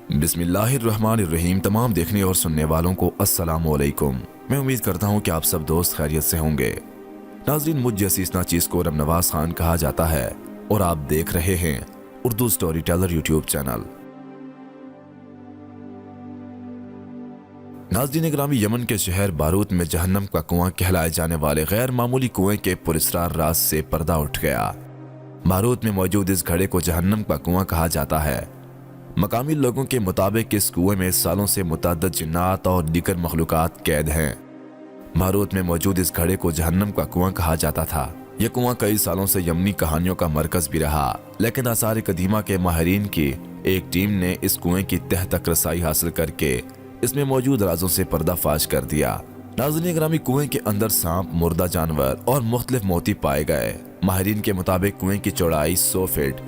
बिस्मिल्लाहिर्रहमानिर्रहीम। तमाम देखने और सुनने वालों को अस्सलाम वालेकुम। मैं उम्मीद करता हूँ कि आप सब दोस्त खैरियत से होंगे। नाज़रीन, मुझ जैसी इस नाचीज़ को नवाज खान कहा जाता है और आप देख रहे हैं Urdu story teller YouTube channel. नाज़रीन ग्रामी, यमन के शहर बारूत में जहन्नम का कुआं कहलाए जाने वाले गैर मामूली कुएं के पुरस्रार राज से पर्दा उठ गया। बारूत में मौजूद इस घड़े को जहन्नम का कुआं कहा जाता है। मकामी लोगों के मुताबिक इस कुएं में सालों से मुतअद्दिद जिन्नात और दीगर मखलूकात कैद हैं। बारूत में मौजूद इस घड़े को जहन्नम का कुआं कहा जाता था। यह कुआं कई सालों से यमनी कहानियों का मरकज भी रहा, लेकिन आसार कदीमा के माहिरीन की एक टीम ने इस कुएं की तह तक रसाई हासिल करके इसमें मौजूद राजों से पर्दाफाश कर दिया। नाज़रीन ग्रामी, कुएं के अंदर सांप, मुर्दा जानवर और मुख्तलिफ मोती पाए गए। माहिरीन के मुताबिक कुएं की चौड़ाई 100 फीट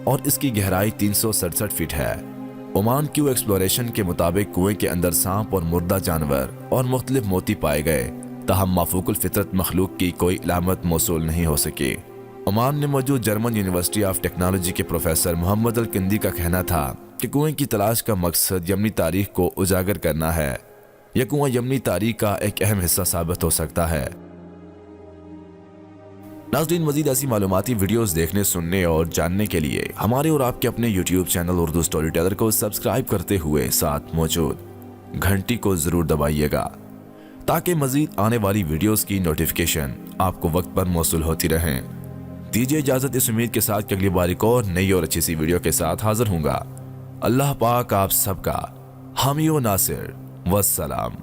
और इसकी गहराई 367 फीट है। ओमान क्यू एक्सप्लोरेशन के मुताबिक कुएं के अंदर सांप और मुर्दा जानवर और मुख्तलिफ मोती पाए गए, ताहम माफूकुल फितरत मखलूक की कोई इलामत मौसूल नहीं हो सकी। ओमान में मौजूद जर्मन यूनिवर्सिटी ऑफ टेक्नोलॉजी के प्रोफेसर मोहम्मद अल किंदी का कहना था कि कुएं की तलाश का मकसद यमनी तारीख को उजागर करना है। यह कुआं यमनी तारीख का एक अहम हिस्सा साबित हो सकता है। नाज़रीन, मज़ीद ऐसी मालूमाती वीडियोस देखने, सुनने और जानने के लिए हमारे और आपके अपने YouTube channel Urdu story teller को सब्सक्राइब करते हुए साथ मौजूद घंटी को ज़रूर दबाइएगा, ताकि मज़ीद आने वाली वीडियोस की नोटिफिकेशन आपको वक्त पर मौसूल होती रहें। दीजिए इजाज़त इस उम्मीद के साथ कि अगली बार एक और नई और अच्छी सी वीडियो के साथ हाजिर होऊंगा। अल्लाह पाक आप सबका हामी व नासिर। वस्सलाम।